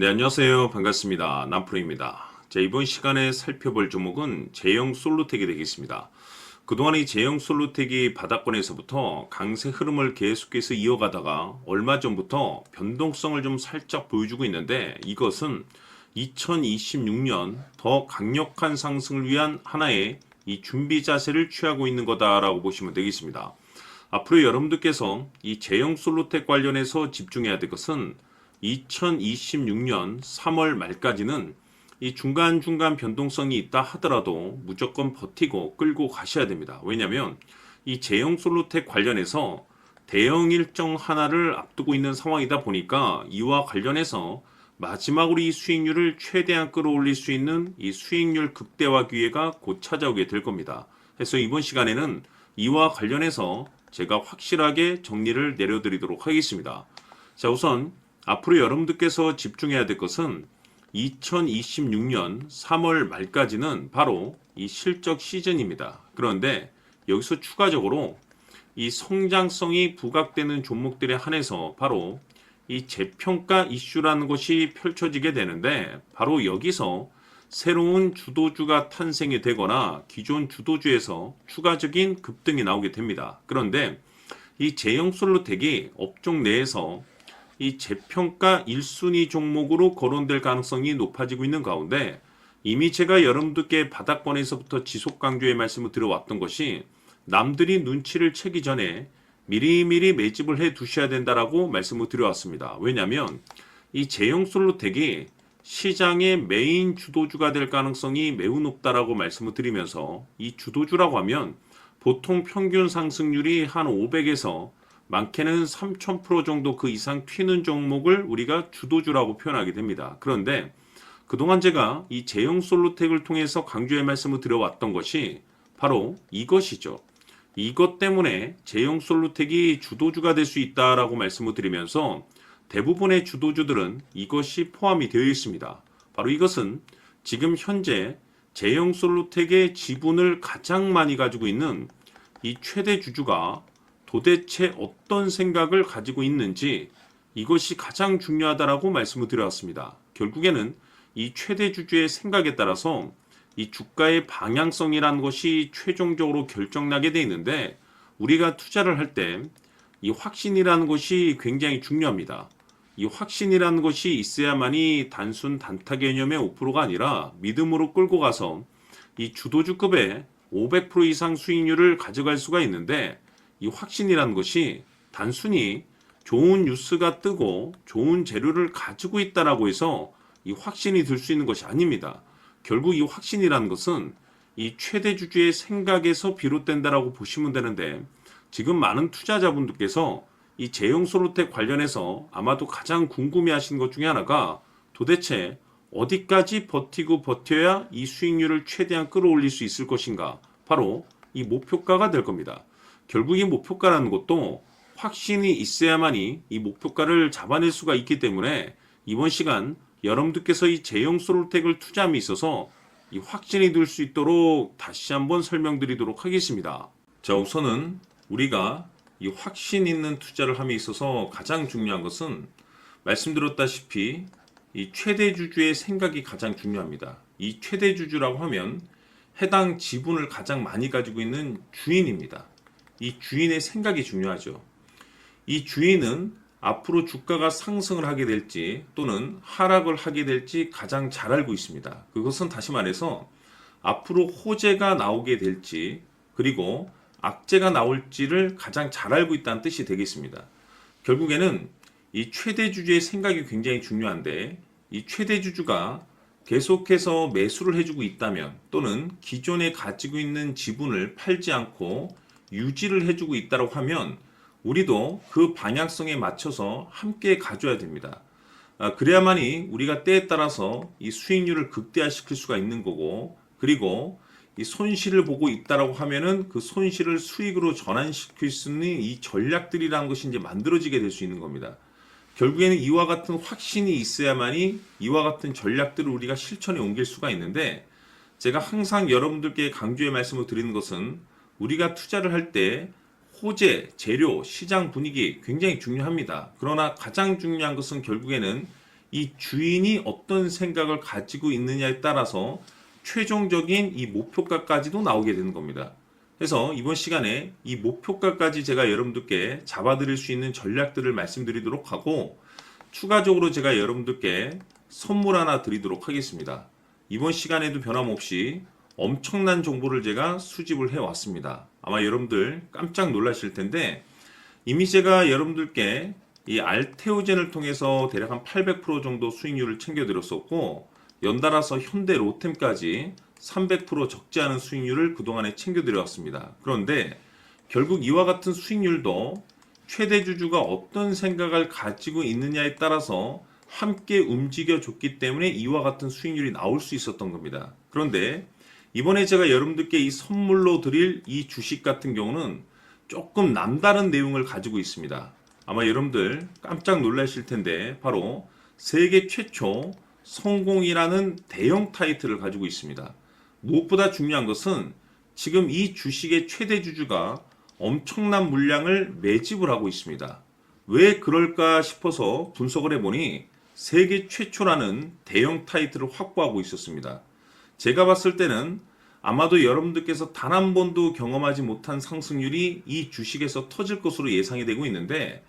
네, 안녕하세요. 반갑습니다. 남프로입니다. 자, 이번 시간에 살펴볼 종목은 제형 솔루텍이 되겠습니다. 그동안 이 제형 솔루텍이 바닥권에서부터 강세 흐름을 계속해서 이어가다가 얼마 전부터 변동성을 좀 살짝 보여주고 있는데, 이것은 2026년 더 강력한 상승을 위한 하나의 이 준비 자세를 취하고 있는 거다라고 보시면 되겠습니다. 앞으로 여러분들께서 이 제형 솔루텍 관련해서 집중해야 될 것은 2026년 3월 말까지는 이 중간중간 변동성이 있다 하더라도 무조건 버티고 끌고 가셔야 됩니다. 왜냐하면 이 제형 솔루텍 관련해서 대형 일정 하나를 앞두고 있는 상황이다 보니까 이와 관련해서 마지막으로 이 수익률을 최대한 끌어올릴 수 있는 이 수익률 극대화 기회가 곧 찾아오게 될 겁니다. 그래서 이번 시간에는 이와 관련해서 제가 확실하게 정리를 내려드리도록 하겠습니다. 자, 우선 앞으로 여러분들께서 집중해야 될 것은 2026년 3월 말까지는 바로 이 실적 시즌입니다. 그런데 여기서 추가적으로 이 성장성이 부각되는 종목들에 한해서 바로 이 재평가 이슈라는 것이 펼쳐지게 되는데, 바로 여기서 새로운 주도주가 탄생이 되거나 기존 주도주에서 추가적인 급등이 나오게 됩니다. 그런데 이 제형 솔루텍이 업종 내에서 이 재평가 1순위 종목으로 거론될 가능성이 높아지고 있는 가운데, 이미 제가 여러분들께 바닥권에서부터 지속 강조의 말씀을 드려왔던 것이 남들이 눈치를 채기 전에 미리미리 매집을 해 두셔야 된다라고 말씀을 드려왔습니다. 왜냐하면 이 제형 솔루텍이 시장의 메인 주도주가 될 가능성이 매우 높다라고 말씀을 드리면서, 이 주도주라고 하면 보통 평균 상승률이 한 500에서 많게는 3000% 정도 그 이상 튀는 종목을 우리가 주도주라고 표현하게 됩니다. 그런데 그동안 제가 이 제형 솔루텍을 통해서 강조의 말씀을 드려왔던 것이 바로 이것이죠. 이것 때문에 제형 솔루텍이 주도주가 될 수 있다라고 말씀을 드리면서 대부분의 주도주들은 이것이 포함이 되어 있습니다. 바로 이것은 지금 현재 제형 솔루텍의 지분을 가장 많이 가지고 있는 이 최대 주주가 도대체 어떤 생각을 가지고 있는지, 이것이 가장 중요하다라고 말씀을 드려왔습니다. 결국에는 이 최대 주주의 생각에 따라서 이 주가의 방향성이라는 것이 최종적으로 결정나게 돼 있는데, 우리가 투자를 할 때 이 확신이라는 것이 굉장히 중요합니다. 이 확신이라는 것이 있어야만이 단순 단타 개념의 5%가 아니라 믿음으로 끌고 가서 이 주도주급의 500% 이상 수익률을 가져갈 수가 있는데, 이 확신이라는 것이 단순히 좋은 뉴스가 뜨고 좋은 재료를 가지고 있다라고 해서 이 확신이 들 수 있는 것이 아닙니다. 결국 이 확신이라는 것은 이 최대 주주의 생각에서 비롯된다라고 보시면 되는데, 지금 많은 투자자분들께서 이 제형 솔루텍 관련해서 아마도 가장 궁금해하시는 것 중에 하나가 도대체 어디까지 버티고 버텨야 이 수익률을 최대한 끌어올릴 수 있을 것인가, 바로 이 목표가가 될 겁니다. 결국 이 목표가라는 것도 확신이 있어야만이 이 목표가를 잡아낼 수가 있기 때문에 이번 시간 여러분들께서 이 제형 솔루텍을 투자함에 있어서 이 확신이 들 수 있도록 다시 한번 설명드리도록 하겠습니다. 자, 우선은 우리가 이 확신 있는 투자를 함에 있어서 가장 중요한 것은 말씀드렸다시피 이 최대 주주의 생각이 가장 중요합니다. 이 최대 주주라고 하면 해당 지분을 가장 많이 가지고 있는 주인입니다. 이 주인의 생각이 중요하죠. 이 주인은 앞으로 주가가 상승을 하게 될지 또는 하락을 하게 될지 가장 잘 알고 있습니다. 그것은 다시 말해서 앞으로 호재가 나오게 될지 그리고 악재가 나올지를 가장 잘 알고 있다는 뜻이 되겠습니다. 결국에는 이 최대 주주의 생각이 굉장히 중요한데, 이 최대 주주가 계속해서 매수를 해주고 있다면 또는 기존에 가지고 있는 지분을 팔지 않고 유지를 해주고 있다고 하면 우리도 그 방향성에 맞춰서 함께 가져야 됩니다. 그래야만이 우리가 때에 따라서 이 수익률을 극대화시킬 수가 있는 거고, 그리고 이 손실을 보고 있다라고 하면은 그 손실을 수익으로 전환시킬 수 있는 이 전략들이라는 것이 이제 만들어지게 될 수 있는 겁니다. 결국에는 이와 같은 확신이 있어야만이 이와 같은 전략들을 우리가 실천에 옮길 수가 있는데, 제가 항상 여러분들께 강조의 말씀을 드리는 것은 우리가 투자를 할 때 호재, 재료, 시장 분위기 굉장히 중요합니다. 그러나 가장 중요한 것은 결국에는 이 주인이 어떤 생각을 가지고 있느냐에 따라서 최종적인 이 목표가까지도 나오게 되는 겁니다. 그래서 이번 시간에 이 목표가까지 제가 여러분들께 잡아드릴 수 있는 전략들을 말씀드리도록 하고, 추가적으로 제가 여러분들께 선물 하나 드리도록 하겠습니다. 이번 시간에도 변함없이 엄청난 정보를 제가 수집을 해왔습니다. 아마 여러분들 깜짝 놀라실 텐데, 이미 제가 여러분들께 이 알테오젠을 통해서 대략 한 800% 정도 수익률을 챙겨드렸었고, 연달아서 현대 로템까지 300% 적지 않은 수익률을 그동안에 챙겨드렸습니다. 그런데 결국 이와 같은 수익률도 최대 주주가 어떤 생각을 가지고 있느냐에 따라서 함께 움직여 줬기 때문에 이와 같은 수익률이 나올 수 있었던 겁니다. 그런데 이번에 제가 여러분들께 이 선물로 드릴 이 주식 같은 경우는 조금 남다른 내용을 가지고 있습니다. 아마 여러분들 깜짝 놀라실 텐데, 바로 세계 최초 성공이라는 대형 타이틀을 가지고 있습니다. 무엇보다 중요한 것은 지금 이 주식의 최대 주주가 엄청난 물량을 매집을 하고 있습니다. 왜 그럴까 싶어서 분석을 해보니 세계 최초라는 대형 타이틀을 확보하고 있었습니다. 제가 봤을 때는 아마도 여러분들께서 단 한 번도 경험하지 못한 상승률이 이 주식에서 터질 것으로 예상이 되고 있는데,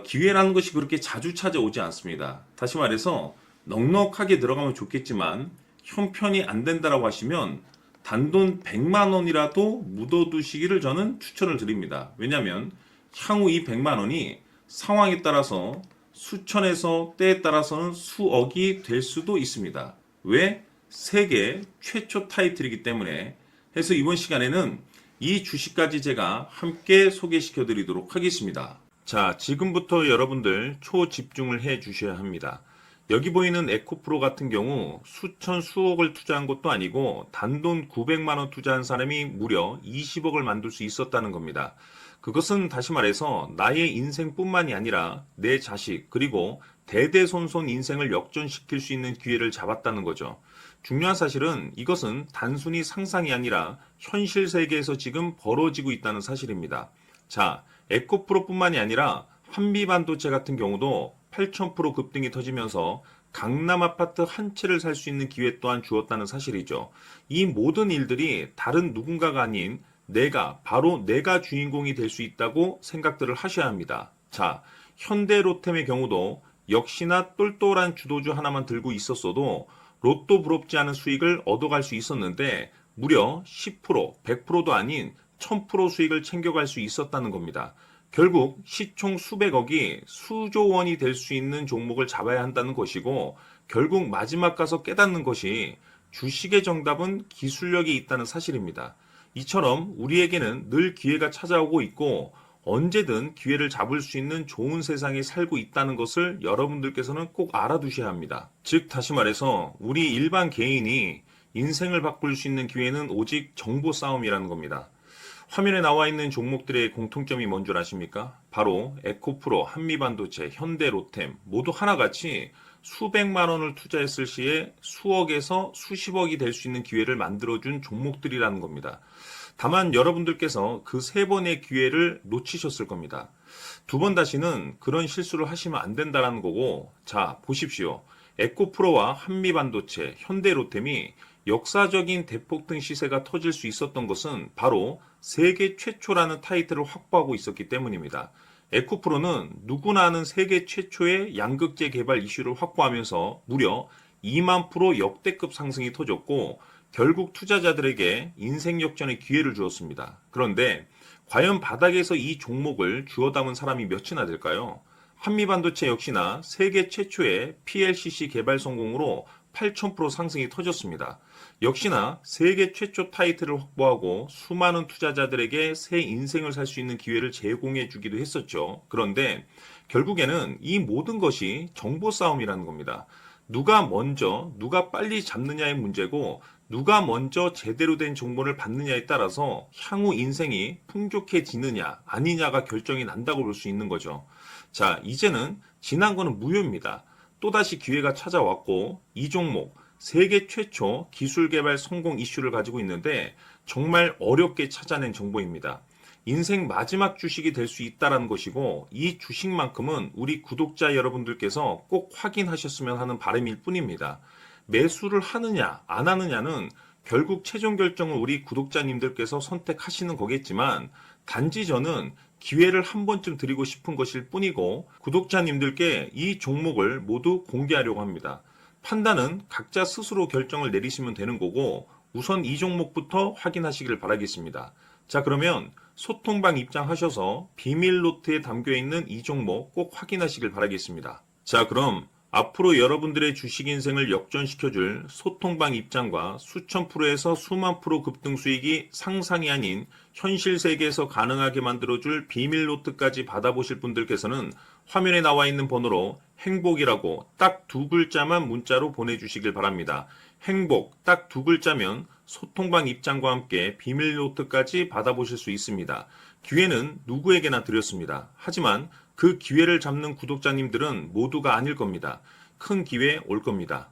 기회라는 것이 그렇게 자주 찾아오지 않습니다. 다시 말해서 넉넉하게 들어가면 좋겠지만 형편이 안 된다라고 하시면 단돈 100만 원이라도 묻어두시기를 저는 추천을 드립니다. 왜냐하면 향후 이 100만 원이 상황에 따라서 수천에서 때에 따라서는 수억이 될 수도 있습니다. 왜? 세계 최초 타이틀이기 때문에. 해서 이번 시간에는 이 주식까지 제가 함께 소개시켜 드리도록 하겠습니다. 자, 지금부터 여러분들 초집중을 해 주셔야 합니다. 여기 보이는 에코프로 같은 경우 수천 수억을 투자한 것도 아니고 단돈 900만 원 투자한 사람이 무려 20억을 만들 수 있었다는 겁니다. 그것은 다시 말해서 나의 인생뿐만이 아니라 내 자식 그리고 대대손손 인생을 역전시킬 수 있는 기회를 잡았다는 거죠. 중요한 사실은 이것은 단순히 상상이 아니라 현실 세계에서 지금 벌어지고 있다는 사실입니다. 자, 에코프로뿐만이 아니라 한미반도체 같은 경우도 8,000% 급등이 터지면서 강남 아파트 한 채를 살 수 있는 기회 또한 주었다는 사실이죠. 이 모든 일들이 다른 누군가가 아닌 바로 내가 주인공이 될 수 있다고 생각들을 하셔야 합니다. 자, 현대로템의 경우도 역시나 똘똘한 주도주 하나만 들고 있었어도 로또 부럽지 않은 수익을 얻어갈 수 있었는데 무려 10%, 100%도 아닌 1000% 수익을 챙겨갈 수 있었다는 겁니다. 결국 시총 수백억이 수조 원이 될 수 있는 종목을 잡아야 한다는 것이고, 결국 마지막 가서 깨닫는 것이 주식의 정답은 기술력이 있다는 사실입니다. 이처럼 우리에게는 늘 기회가 찾아오고 있고 언제든 기회를 잡을 수 있는 좋은 세상에 살고 있다는 것을 여러분들께서는 꼭 알아두셔야 합니다. 즉 다시 말해서 우리 일반 개인이 인생을 바꿀 수 있는 기회는 오직 정보 싸움이라는 겁니다. 화면에 나와 있는 종목들의 공통점이 뭔 줄 아십니까? 바로 에코프로, 한미반도체, 현대로템 모두 하나같이 수백만 원을 투자했을 시에 수억에서 수십억이 될 수 있는 기회를 만들어준 종목들이라는 겁니다. 다만 여러분들께서 그 세 번의 기회를 놓치셨을 겁니다. 두 번 다시는 그런 실수를 하시면 안 된다는 거고, 자 보십시오. 에코프로와 한미반도체, 현대로템이 역사적인 대폭등 시세가 터질 수 있었던 것은 바로 세계 최초라는 타이틀을 확보하고 있었기 때문입니다. 에코프로는 누구나 아는 세계 최초의 양극재 개발 이슈를 확보하면서 무려 2만 프로 역대급 상승이 터졌고 결국 투자자들에게 인생 역전의 기회를 주었습니다. 그런데 과연 바닥에서 이 종목을 주워 담은 사람이 몇이나 될까요? 한미반도체 역시나 세계 최초의 PLCC 개발 성공으로 8,000% 상승이 터졌습니다. 역시나 세계 최초 타이틀을 확보하고 수많은 투자자들에게 새 인생을 살 수 있는 기회를 제공해 주기도 했었죠. 그런데 결국에는 이 모든 것이 정보 싸움이라는 겁니다. 누가 먼저, 누가 빨리 잡느냐의 문제고 누가 먼저 제대로 된 정보를 받느냐에 따라서 향후 인생이 풍족해지느냐 아니냐가 결정이 난다고 볼 수 있는 거죠. 자, 이제는 지난 거는 무효입니다. 또다시 기회가 찾아왔고 이 종목 세계 최초 기술 개발 성공 이슈를 가지고 있는데 정말 어렵게 찾아낸 정보입니다. 인생 마지막 주식이 될 수 있다라는 것이고 이 주식만큼은 우리 구독자 여러분들께서 꼭 확인하셨으면 하는 바람일 뿐입니다. 매수를 하느냐 안 하느냐는 결국 최종 결정을 우리 구독자님들께서 선택하시는 거겠지만 단지 저는 기회를 한 번쯤 드리고 싶은 것일 뿐이고 구독자님들께 이 종목을 모두 공개하려고 합니다. 판단은 각자 스스로 결정을 내리시면 되는 거고 우선 이 종목부터 확인하시길 바라겠습니다. 자, 그러면 소통방 입장하셔서 비밀 노트에 담겨 있는 이 종목 꼭 확인하시길 바라겠습니다. 자, 그럼 앞으로 여러분들의 주식 인생을 역전시켜줄 소통방 입장과 수천 프로에서 수만 프로 급등 수익이 상상이 아닌 현실 세계에서 가능하게 만들어줄 비밀 노트까지 받아보실 분들께서는 화면에 나와 있는 번호로 행복이라고 딱 두 글자만 문자로 보내주시길 바랍니다. 행복 딱 두 글자면 소통방 입장과 함께 비밀 노트까지 받아보실 수 있습니다. 기회는 누구에게나 드렸습니다. 하지만 그 기회를 잡는 구독자님들은 모두가 아닐 겁니다. 큰 기회 올 겁니다.